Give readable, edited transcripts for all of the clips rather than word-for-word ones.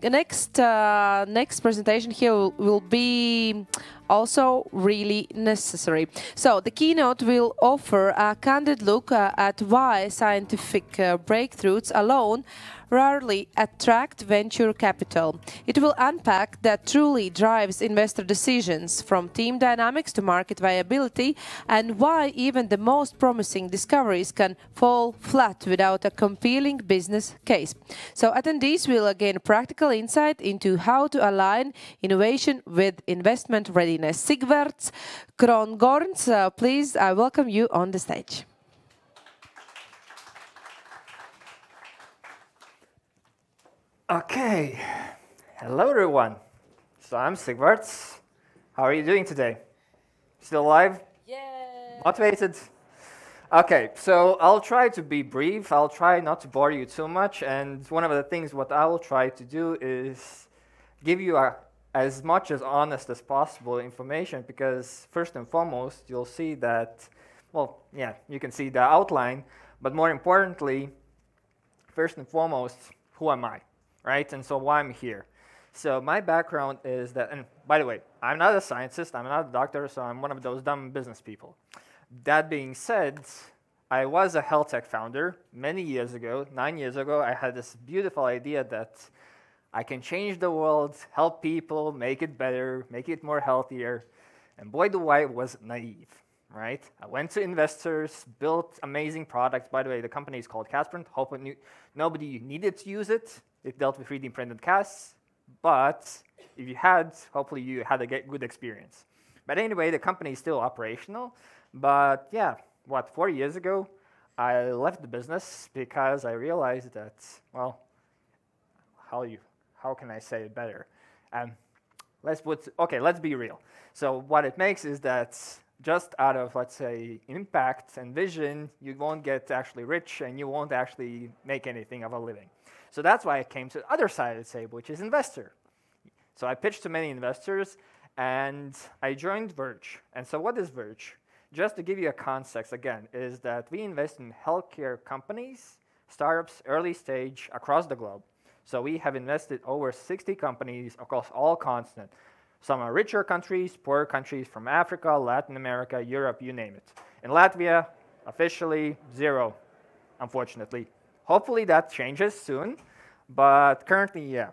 next presentation here will be also really necessary. So the keynote will offer a candid look at why scientific breakthroughs alone rarely attract venture capital. It will unpack that truly drives investor decisions, from team dynamics to market viability, and why even the most promising discoveries can fall flat without a compelling business case. So attendees will gain practical insight into how to align innovation with investment readiness. Sigvards Krongorns, please, I welcome you on the stage. Okay, hello everyone. So I'm Sigvards. How are you doing today? Still alive? Yeah. Motivated? Okay, so I'll try to be brief. I'll try not to bore you too much. And one of the things what I will try to do is give you as much as honest as possible information, because first and foremost, you'll see that, well, yeah, you can see the outline, but more importantly, first and foremost, who am I? Right? And so why I'm here. So my background is that, and by the way, I'm not a scientist, I'm not a doctor, so I'm one of those dumb business people. That being said, I was a health tech founder many years ago. 9 years ago, I had this beautiful idea that I can change the world, help people, make it better, make it more healthier. And boy, do I was naive, right? I went to investors, built amazing products. By the way, the company is called Casprint. Nobody needed to use it. It dealt with 3D printed casts, but if you had, hopefully you had a good experience. But anyway, the company is still operational. But yeah, 4 years ago, I left the business because I realized that, well, how can I say it better? Let's be real. So what it makes is that just out of, let's say, impact and vision, you won't get actually rich and you won't actually make anything of a living. So that's why I came to the other side of the table, which is investor. So I pitched to many investors, and I joined Verge. And so what is Verge? Just to give you a context, again, is that we invest in healthcare companies, startups, early stage, across the globe. So we have invested over 60 companies across all continents. Some are richer countries, poorer countries from Africa, Latin America, Europe, you name it. In Latvia, officially 0, unfortunately. Hopefully that changes soon, but currently, yeah.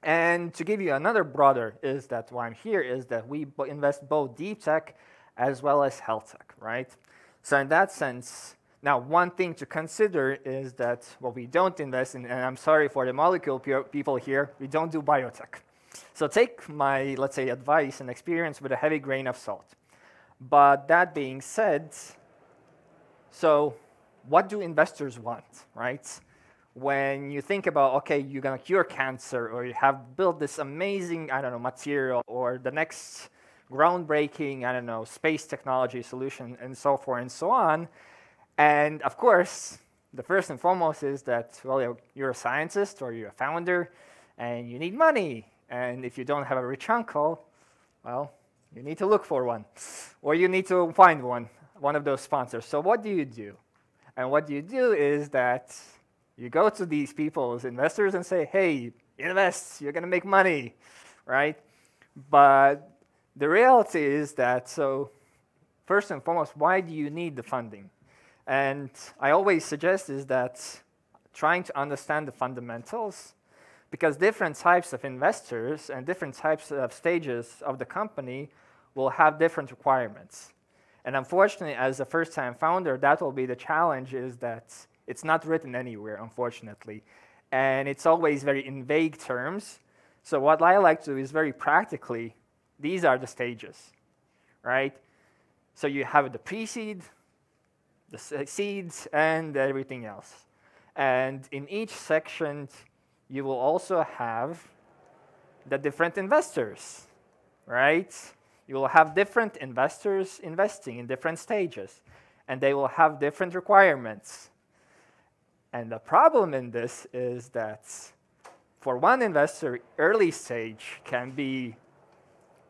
And to give you another broader is that why I'm here is that we invest both deep tech as well as health tech, right? So in that sense, now one thing to consider is that what we don't invest in, and I'm sorry for the molecule people here, we don't do biotech. So take my, let's say, advice and experience with a heavy grain of salt. But that being said, so what do investors want, right? When you think about, okay, you're going to cure cancer, or you have built this amazing, I don't know, material, or the next groundbreaking, I don't know, space technology solution, and so forth and so on. And of course, the first and foremost is that, well, you're a scientist or you're a founder, and you need money. And if you don't have a rich uncle, well, you need to look for one, or you need to find one of those sponsors. So what do you do? And what you do is that you go to these people's investors and say, hey, invest, you're going to make money, right? But the reality is that, so first and foremost, why do you need the funding? And I always suggest is that trying to understand the fundamentals, because different types of investors and different types of stages of the company will have different requirements. And unfortunately, as a first-time founder, that will be the challenge, is that it's not written anywhere, unfortunately. And it's always very in vague terms. So what I like to do is very practically, these are the stages, right? So you have the pre-seed, the seeds, and everything else. And in each section, you will also have the different investors, right? You will have different investors investing in different stages, and they will have different requirements. And the problem in this is that for one investor, early stage can be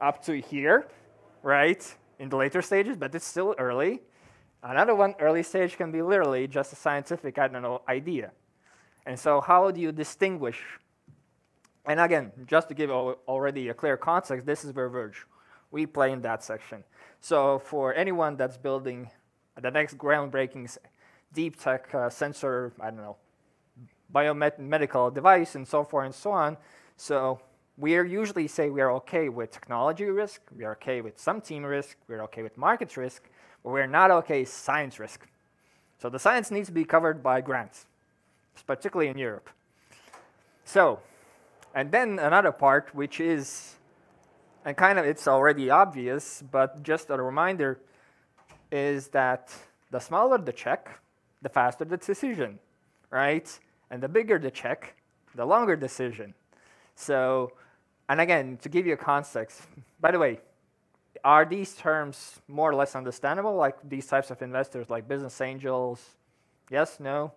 up to here, right, in the later stages, but it's still early. Another one, early stage, can be literally just a scientific, I don't know, idea. And so how do you distinguish And again, just to give already a clear context, this is where Verge. We play in that section. So for anyone that's building the next groundbreaking deep tech sensor, I don't know, biomedical device and so forth and so on, so we usually say we are okay with technology risk, we are okay with some team risk, we're okay with market risk, but we're not okay with science risk. So the science needs to be covered by grants, particularly in Europe. So, and then another part, which is, and kind of it's already obvious, but just a reminder, is that the smaller the check, the faster the decision, right? And the bigger the check, the longer decision. So, and again, to give you a context, by the way, are these terms more or less understandable, like these types of investors, like business angels? Yes, no?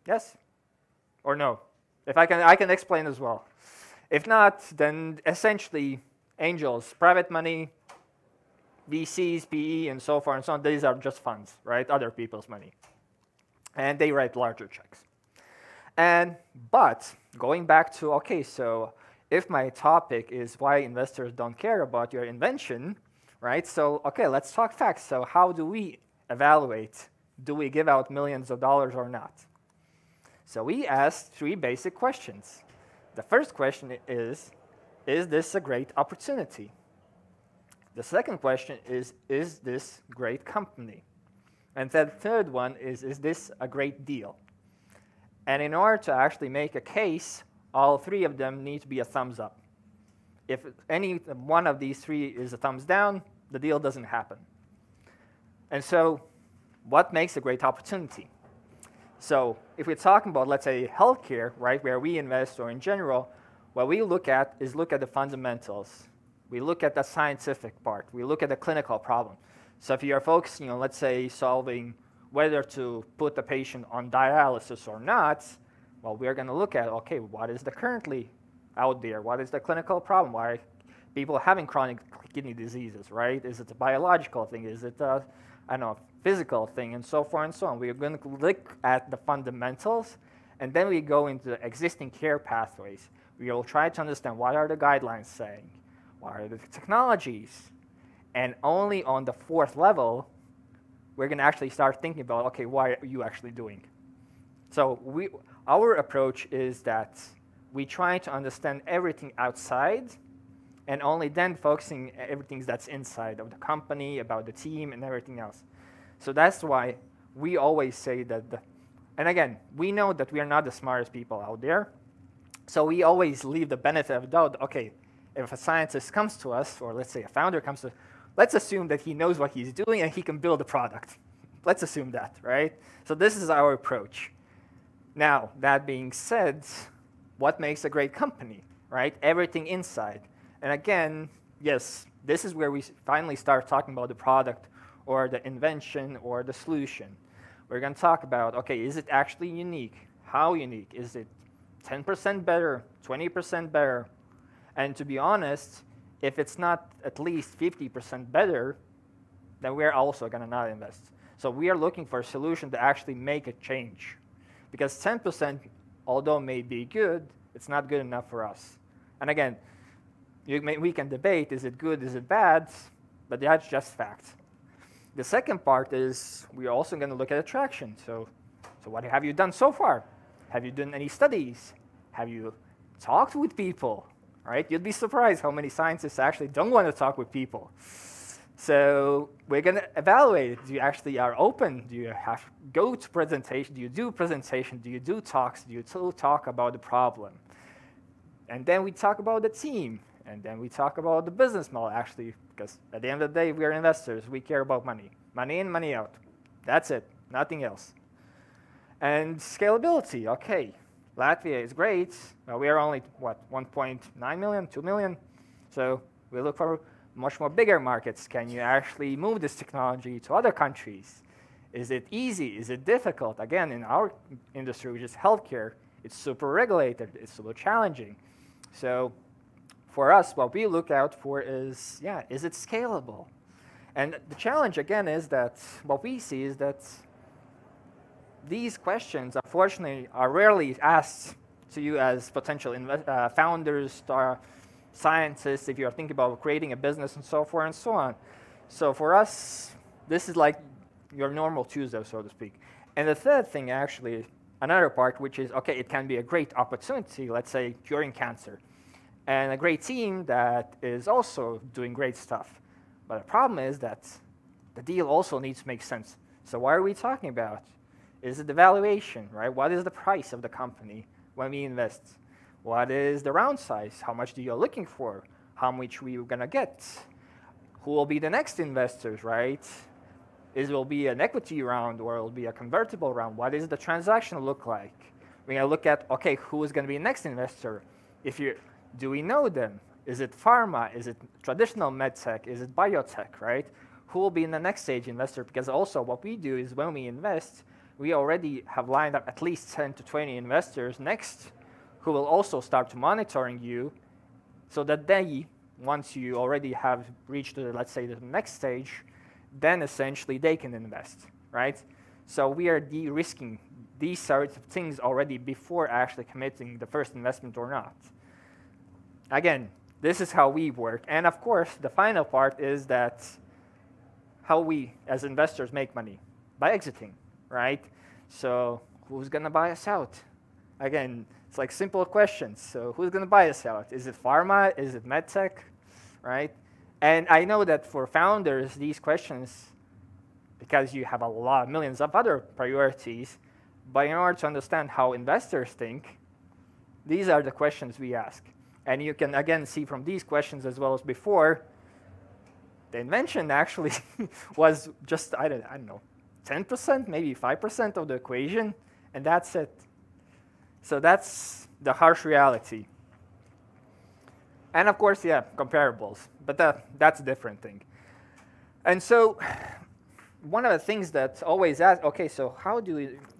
Yes? Or no? If I can explain as well. If not, then essentially angels, private money, VCs, PE, and so forth and so on, these are just funds, right? Other people's money. And they write larger checks. But going back to, okay, so if my topic is why investors don't care about your invention, right? So, okay, let's talk facts. So how do we evaluate? Do we give out millions of dollars or not? So we asked 3 basic questions. The first question is this a great opportunity? The second question is this great company? And the third one is this a great deal? And in order to actually make a case, all 3 of them need to be a thumbs up. If any one of these 3 is a thumbs down, the deal doesn't happen. And so what makes a great opportunity? So if we're talking about, let's say, healthcare, right, where we invest, or in general, what we look at is look at the fundamentals. We look at the scientific part. We look at the clinical problem. So if you are focusing on, let's say, solving whether to put the patient on dialysis or not, well, we're going to look at, okay, what is the currently out there? What is the clinical problem? Why are people having chronic kidney diseases, right? Is it a biological thing? Is it a, I don't know, physical thing, and so forth and so on? We're going to look at the fundamentals, and then we go into the existing care pathways. We will try to understand what are the guidelines saying, what are the technologies, and only on the 4th level, we're going to actually start thinking about, okay, what are you actually doing? So our approach is that we try to understand everything outside, and only then focusing everything that's inside of the company, about the team, and everything else. So that's why we always say that, and again, we know that we are not the smartest people out there, so we always leave the benefit of doubt. Okay, if a scientist comes to us, or let's say a founder comes to us, let's assume that he knows what he's doing and he can build a product. Let's assume that, right? So this is our approach. Now, that being said, what makes a great company, right? Everything inside. And again, yes, this is where we finally start talking about the product or the invention or the solution. We're going to talk about, okay, is it actually unique? How unique? Is it 10% better, 20% better? And to be honest, if it's not at least 50% better, then we're also going to not invest. So we are looking for a solution to actually make a change. Because 10%, although may be good, it's not good enough for us. And again, we can debate, is it good, is it bad? But that's just fact. The second part is we're also going to look at attraction. So what have you done so far? Have you done any studies? Have you talked with people? Right? You'd be surprised how many scientists actually don't want to talk with people. So we're going to evaluate it. Do you actually are open? Do you have go to presentation? Do you do presentation? Do you do talks? Do you talk about the problem? And then we talk about the team. And then we talk about the business model, actually, because at the end of the day, we are investors. We care about money. Money in, money out. That's it. Nothing else. And scalability. Okay. Latvia is great. We are only, what, 1.9 million, 2 million? So we look for much more bigger markets. Can you actually move this technology to other countries? Is it easy? Is it difficult? Again, in our industry, which is healthcare, it's super regulated. It's super challenging. So for us, what we look out for is, yeah, is it scalable? And the challenge, again, is that what we see is that these questions, unfortunately, are rarely asked to you as potential founders, scientists, if you're thinking about creating a business and so forth and so on. So for us, this is like your normal Tuesday, so to speak. And the third thing, actually, another part, which is, okay, it can be a great opportunity, let's say curing cancer, and a great team that is also doing great stuff. But the problem is that the deal also needs to make sense. So what are we talking about? Is it the valuation, right? What is the price of the company when we invest? What is the round size? How much do you looking for? How much we going to get? Who will be the next investors, right? It will be an equity round or it will be a convertible round. What does the transaction look like? We're going to look at, okay, who is going to be the next investor? Do we know them? Is it pharma? Is it traditional medtech? Is it biotech, right? Who will be in the next stage investor? Because also what we do is when we invest, we already have lined up at least 10 to 20 investors next who will also start monitoring you so that they, once you already have reached, let's say, the next stage, then essentially they can invest, right? So we are de-risking these sorts of things already before actually committing the first investment or not. Again, this is how we work. And of course, the final part is that how we as investors make money by exiting, right? So who's going to buy us out? Again, it's like simple questions. So who's going to buy us out? Is it pharma? Is it medtech, right? And I know that for founders, these questions, because you have a lot, millions of other priorities, but in order to understand how investors think, these are the questions we ask. And you can, again, see from these questions as well as before, the invention actually was just, I don't know, 10%, maybe 5% of the equation, and that's it. So that's the harsh reality. And of course, yeah, comparables, but that's a different thing. And so one of the things that always ask, okay, so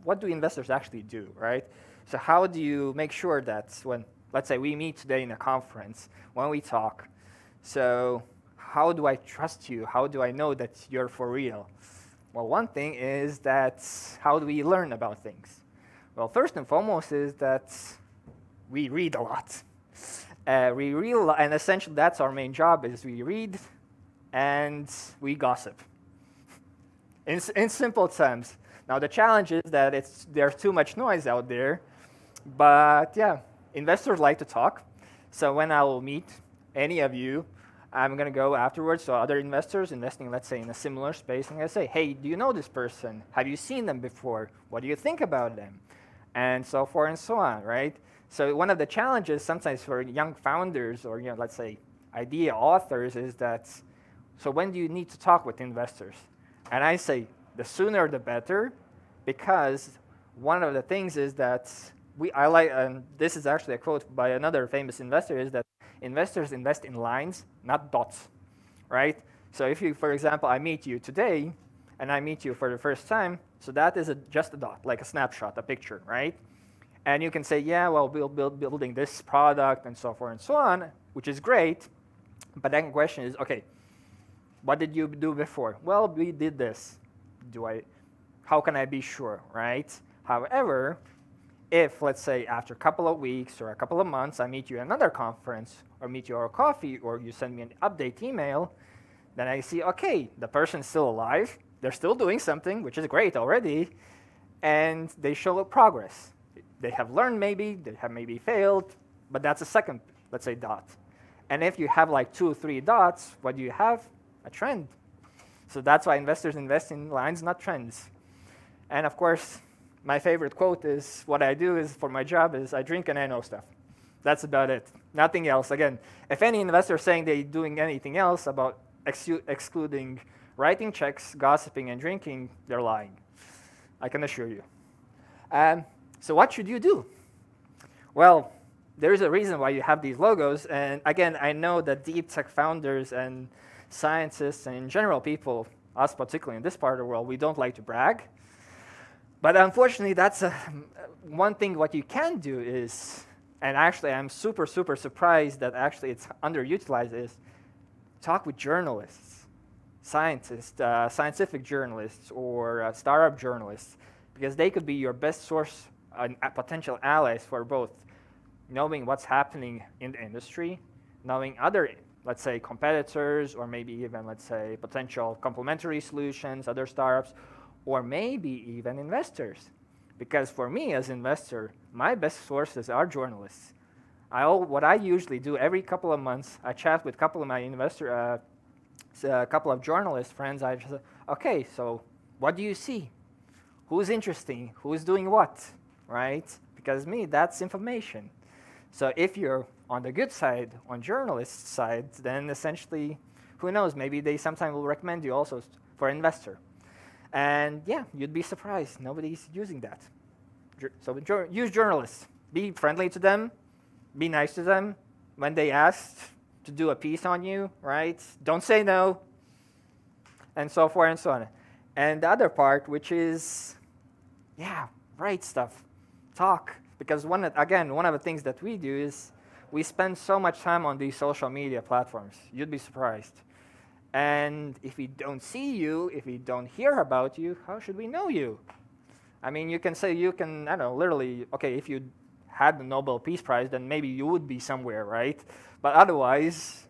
what do investors actually do, right? So how do you make sure that when, let's say we meet today in a conference, when we talk, so how do I trust you? How do I know that you're for real? Well, one thing is that how do we learn about things? Well, first and foremost is that we read a lot. And essentially that's our main job is we read and we gossip. In simple terms. Now the challenge is that there's too much noise out there, but yeah, investors like to talk. So when I will meet any of you, I'm going to go afterwards to other investors investing, let's say, in a similar space, and I say, hey, do you know this person? Have you seen them before? What do you think about them? And so forth and so on, right? So one of the challenges sometimes for young founders or, let's say, idea authors is that, so when do you need to talk with investors? And I say, the sooner the better, because one of the things is that I like, and this is actually a quote by another famous investor, is that investors invest in lines, not dots, right? So if you, for example, I meet you today, and I meet you for the first time, so that is just a dot, like a snapshot, a picture, right? And you can say, yeah, well, we'll building this product and so forth and so on, which is great. But then the question is, okay, what did you do before? Well, we did this. How can I be sure, right? However, if, let's say, after a couple of weeks or a couple of months, I meet you at another conference or meet you over coffee or you send me an update email, then I see, okay, the person's still alive. They're still doing something, which is great already, and they show progress. They have learned maybe, they have maybe failed, but that's a second, let's say, dot. And if you have like 2 or 3 dots, what do you have? A trend. So that's why investors invest in lines, not trends. And of course, my favorite quote is, what I do is for my job is I drink and I know stuff. That's about it. Nothing else. Again, if any investor is saying they're doing anything else about excluding writing checks, gossiping, and drinking, they're lying. I can assure you. So what should you do? Well, there's a reason why you have these logos. And again, I know that deep tech founders and scientists and in general people, us particularly in this part of the world, we don't like to brag. But unfortunately, that's one thing what you can do is, and actually I'm super, super surprised that actually it's underutilized, is talk with journalists, scientists, scientific journalists, or startup journalists, because they could be your best source and potential allies for both knowing what's happening in the industry, knowing other, let's say, competitors, or maybe even, let's say, potential complementary solutions, other startups, or maybe even investors. Because for me as an investor, my best sources are journalists. What I usually do every couple of months, I chat with a couple of my a couple of journalist friends. I just say, okay, so what do you see? Who's interesting? Who's doing what, right? Because me, that's information. So if you're on the good side, on journalist side, then essentially, who knows, maybe they sometimes will recommend you also for investor. And yeah, you'd be surprised. Nobody's using that. So use journalists. Be friendly to them. Be nice to them. When they ask to do a piece on you, right? Don't say no. And so forth and so on. And the other part, which is, yeah, write stuff. Talk. Because again, one of the things that we do is we spend so much time on these social media platforms. You'd be surprised. And if we don't see you, if we don't hear about you, how should we know you? I mean, you can say, I don't know, literally, okay, if you had the Nobel Peace Prize, then maybe you would be somewhere, right? But otherwise,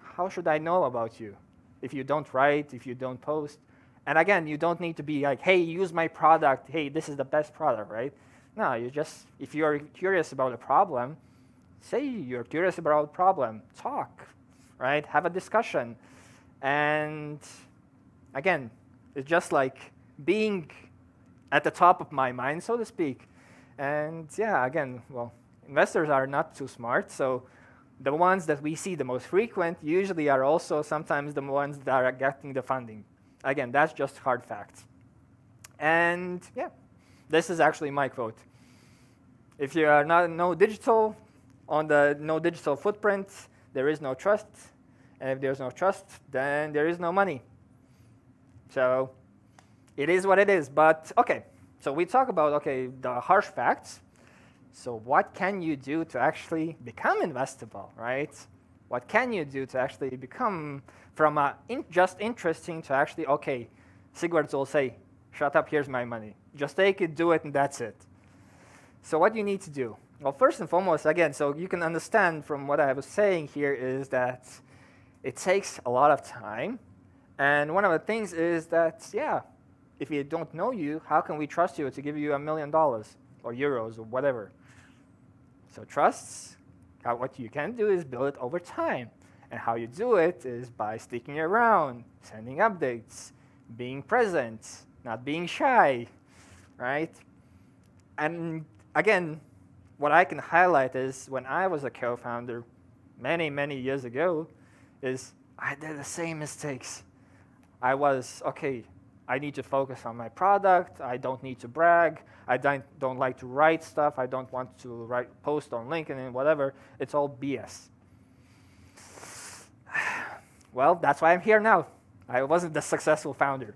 how should I know about you? If you don't write, if you don't post. And again, you don't need to be like, hey, use my product. Hey, this is the best product, right? No, you just, if you're curious about a problem, say you're curious about a problem. Talk, right? Have a discussion. And again, it's just like being at the top of my mind, so to speak. And yeah, again, well, investors are not too smart, so the ones that we see the most frequent usually are also sometimes the ones that are getting the funding. Again, that's just hard facts. And yeah, this is actually my quote. If you are not no digital, on the no digital footprint, there is no trust. And if there's no trust, then there is no money. So it is what it is. But okay, so we talk about, okay, the harsh facts. So what can you do to actually become investable, right? What can you do to actually become from just interesting to actually, okay, Sigvards will say, shut up, here's my money. Just take it, do it, and that's it. So what do you need to do? Well, first and foremost, again, so you can understand from what I was saying here is that it takes a lot of time. And one of the things is that, yeah, if we don't know you, how can we trust you to give you $1 million or euros or whatever? So trusts, what you can do is build it over time. And how you do it is by sticking around, sending updates, being present, not being shy, right? And again, what I can highlight is when I was a co-founder many, many years ago, is I did the same mistakes. I was, okay, I need to focus on my product. I don't need to brag. I don't like to write stuff. I don't want to post on LinkedIn and whatever. It's all BS. Well, that's why I'm here now. I wasn't the successful founder.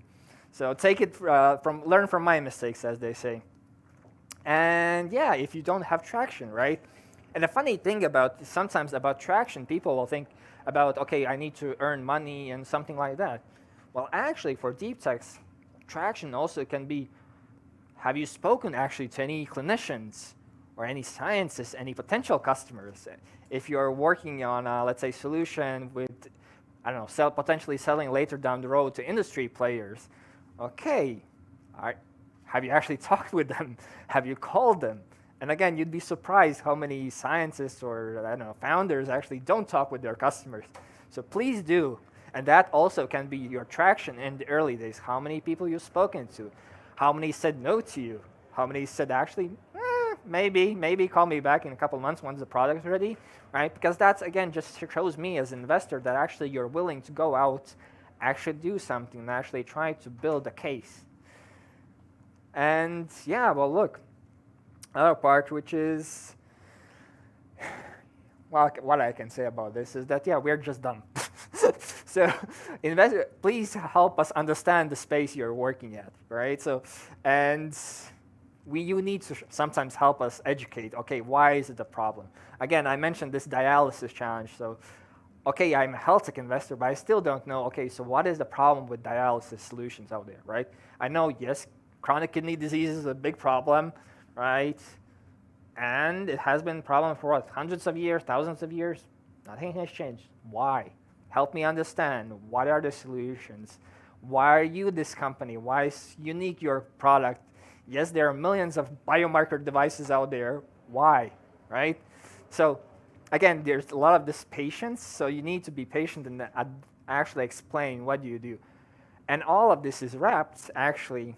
So take it learn from my mistakes, as they say. And yeah, if you don't have traction, right? And the funny thing sometimes about traction, people will think about, okay, I need to earn money and something like that. Well, actually, for deep techs, traction also can be, have you spoken actually to any clinicians or any scientists, any potential customers? If you're working on a, let's say, solution with, I don't know, potentially selling later down the road to industry players, okay, have you actually talked with them? Have you called them? And again, you'd be surprised how many scientists or, I don't know, founders actually don't talk with their customers. So please do. And that also can be your traction in the early days. How many people you've spoken to? How many said no to you? How many said, actually, maybe call me back in a couple of months once the product's ready, right? Because that's, again, just shows me as an investor that actually you're willing to go out, actually do something, and actually try to build a case. And yeah, well, look, another part which is, well, what I can say about this is that, yeah, we're just dumb. So please help us understand the space you're working at, right? So, and you need to sometimes help us educate, okay, why is it a problem? Again, I mentioned this dialysis challenge. So, okay, I'm a health tech investor, but I still don't know, okay, so what is the problem with dialysis solutions out there, right? I know, yes, chronic kidney disease is a big problem, right? And it has been a problem for what, hundreds of years, thousands of years? Nothing has changed. Why? Help me understand. What are the solutions? Why are you this company? Why is unique your product? Yes, there are millions of biomarker devices out there. Why? Right? So again, there's a lot of this patience. So you need to be patient and actually explain what you do. And all of this is wrapped actually,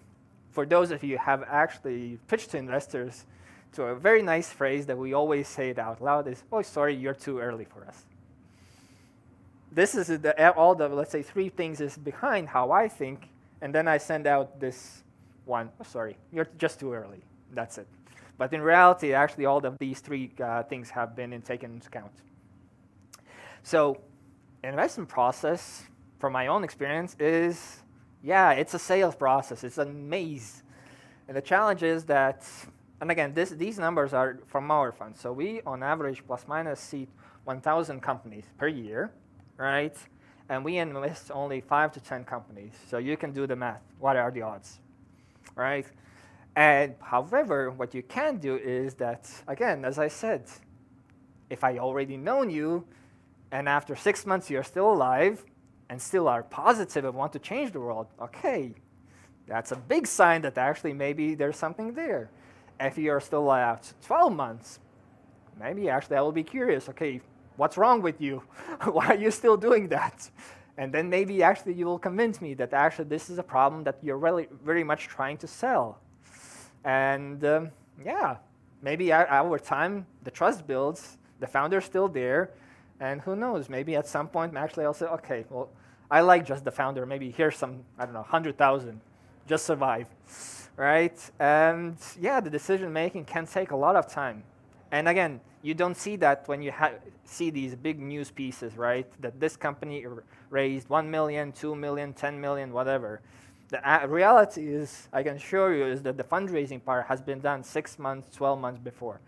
for those of you who have actually pitched to investors, to a very nice phrase that we always say it out loud is, oh, sorry, you're too early for us. This is all the, let's say, 3 things is behind how I think, and then I send out this one, oh, sorry, you're just too early. That's it. But in reality, actually, all of these 3 things have been taken into account. So investment process, from my own experience, is, yeah, it's a sales process. It's a maze. And the challenge is that, and again, these numbers are from our fund. So we, on average, plus minus, seed 1,000 companies per year, right? And we invest only 5 to 10 companies. So you can do the math. What are the odds, right? And however, what you can do is that, again, as I said, if I already known you, and after 6 months you're still alive, and still are positive and want to change the world, okay, that's a big sign that actually maybe there's something there. If you're still alive 12 months, maybe actually I will be curious, okay, what's wrong with you? Why are you still doing that? And then maybe actually you will convince me that actually this is a problem that you're really very much trying to sell. And yeah, maybe over time the trust builds, the founder's still there, and who knows, maybe at some point actually I'll say, okay, well, I like just the founder, maybe here's some, I don't know, 100,000, just survive, right? And yeah, the decision making can take a lot of time. And again, you don't see that when you see these big news pieces, right? That this company raised 1 million, 2 million, 10 million, whatever. The reality is, I can assure you, is that the fundraising part has been done 6 months, 12 months before.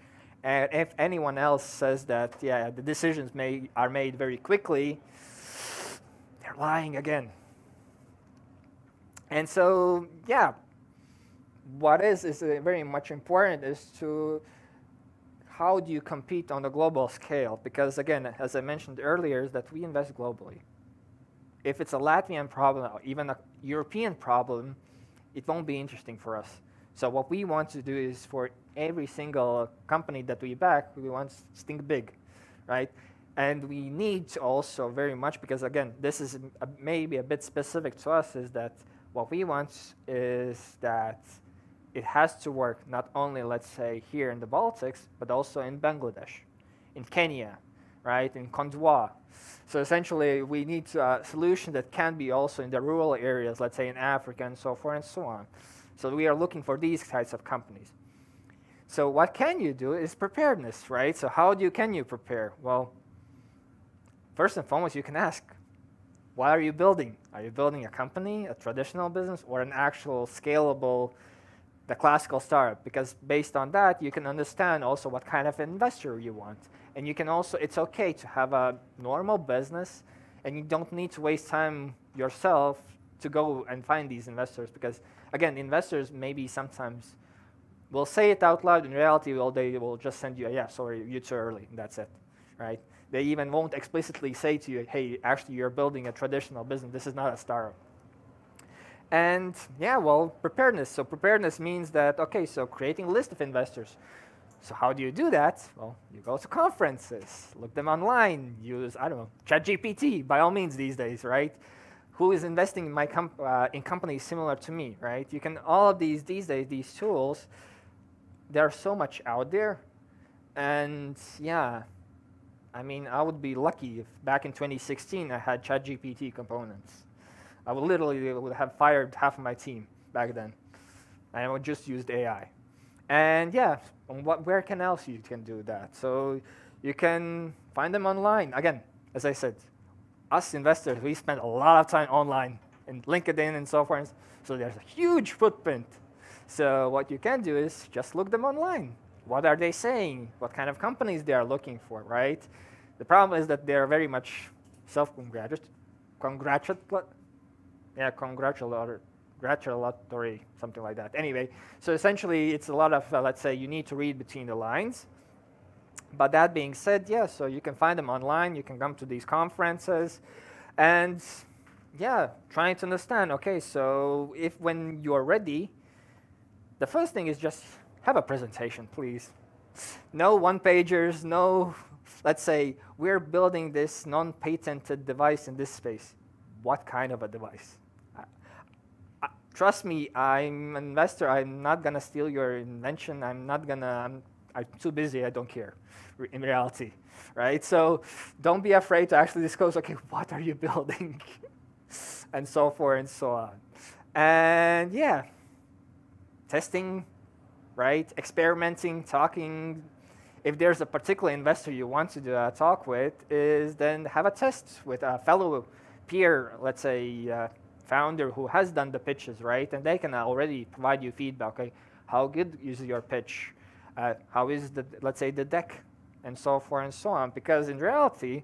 And if anyone else says that, yeah, the decisions are made very quickly, they're lying again. And so, yeah, what is very much important is to how do you compete on a global scale? Because again, as I mentioned earlier, is that we invest globally. If it's a Latvian problem or even a European problem, it won't be interesting for us. So what we want to do is for every single company that we back, we want to think big, right? And we need to also very much, because again, this is maybe a bit specific to us, is that what we want is that it has to work not only, let's say, here in the Baltics, but also in Bangladesh, in Kenya, right, in Kondwa. So essentially, we need a solution that can be also in the rural areas, let's say in Africa and so forth and so on. So we are looking for these types of companies. So what can you do is preparedness, right? So how can you prepare? Well, first and foremost, you can ask, what are you building? Are you building a company, a traditional business, or an actual scalable, the classical startup? Because based on that, you can understand also what kind of investor you want. And you can also, it's okay to have a normal business, and you don't need to waste time yourself to go and find these investors. Because again, investors maybe sometimes will say it out loud. In reality, they will just send you, yeah, sorry, you're too early, and that's it, right? They even won't explicitly say to you, hey, actually, you're building a traditional business. This is not a startup. And yeah, well, preparedness. So preparedness means that, okay, so creating a list of investors. So how do you do that? Well, you go to conferences, look them online, use, I don't know, ChatGPT, by all means these days, right? Who is investing in in companies similar to me, right? You can, all of these days, these tools, there are so much out there. And yeah, I mean, I would be lucky if back in 2016 I had ChatGPT components. I would have fired half of my team back then. I would just use AI. And yeah, where else you can do that? So you can find them online. Again, as I said, us investors, we spend a lot of time online in LinkedIn and so forth. So there's a huge footprint. So what you can do is just look them online. What are they saying? What kind of companies they are looking for, right? The problem is that they're very much self-congratulatory. gratulatory, something like that. Anyway, so essentially it's a lot of, let's say, you need to read between the lines. But that being said, yeah, so you can find them online, you can come to these conferences, and yeah, trying to understand, okay, so if when you're ready, the first thing is just have a presentation, please. No one-pagers, no, let's say, we're building this non-patented device in this space. What kind of a device? Trust me, I'm an investor. I'm not going to steal your invention. I'm too busy. I don't care, in reality, right? So don't be afraid to actually disclose, okay, what are you building? And so forth and so on. And yeah, testing, right? Experimenting, talking. If there's a particular investor you want to talk with, is then have a test with a fellow peer, let's say, founder who has done the pitches, right? And they can already provide you feedback. Okay, how good is your pitch? How is the, let's say, the deck, and so forth and so on? Because in reality,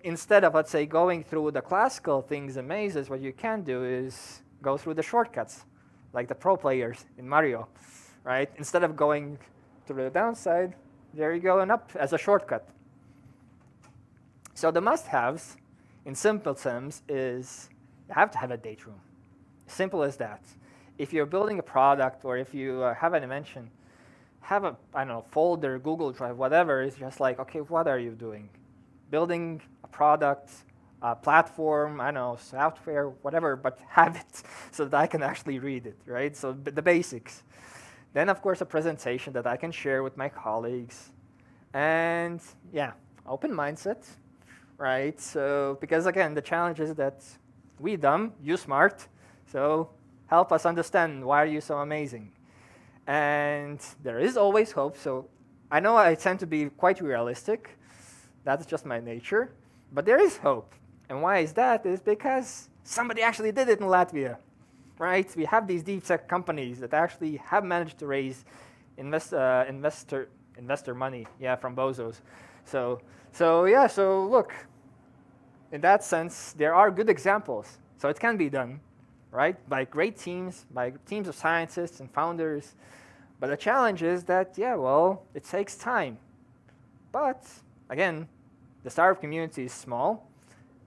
instead of, let's say, going through the classical things and mazes, what you can do is go through the shortcuts, like the pro players in Mario, right? Instead of going to the downside, there you go, and up as a shortcut. So the must-haves, in simple terms, is you have to have a date room. Simple as that. If you're building a product or if you have an invention, have a, I don't know, folder, Google Drive, whatever. It's just like, okay, what are you doing? Building a product, a platform, I don't know, software, whatever, but have it so that I can actually read it, right? So the basics. Then, of course, a presentation that I can share with my colleagues. And yeah, open mindset. Right, so because again, the challenge is that we dumb, you smart, so help us understand why are you so amazing. And there is always hope, so I know I tend to be quite realistic, that's just my nature, but there is hope. And why is that? Is because somebody actually did it in Latvia, right? We have these deep tech companies that actually have managed to raise investor money, yeah, from bozos. So yeah, so look, in that sense, there are good examples. So it can be done, right, by great teams, by teams of scientists and founders. But the challenge is that, yeah, well, it takes time. But again, the startup community is small,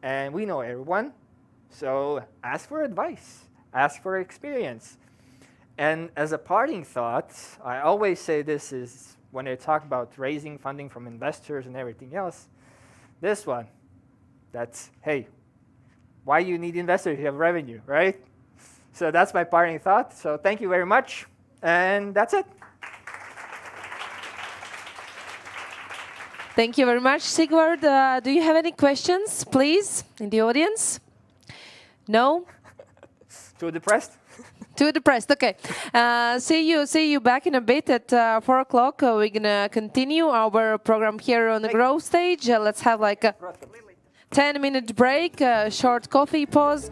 and we know everyone. So ask for advice, ask for experience. And as a parting thought, I always say this is when I talk about raising funding from investors and everything else, this one, that's, hey, why you need investors if you have revenue, right? So that's my parting thought. So thank you very much, and that's it. Thank you very much, Sigvard. Do you have any questions, please, in the audience? No? Too depressed? Too depressed. Okay. See you back in a bit at 4 o'clock. We're gonna continue our program here on the growth stage. Let's have like a 10-minute break, short coffee pause.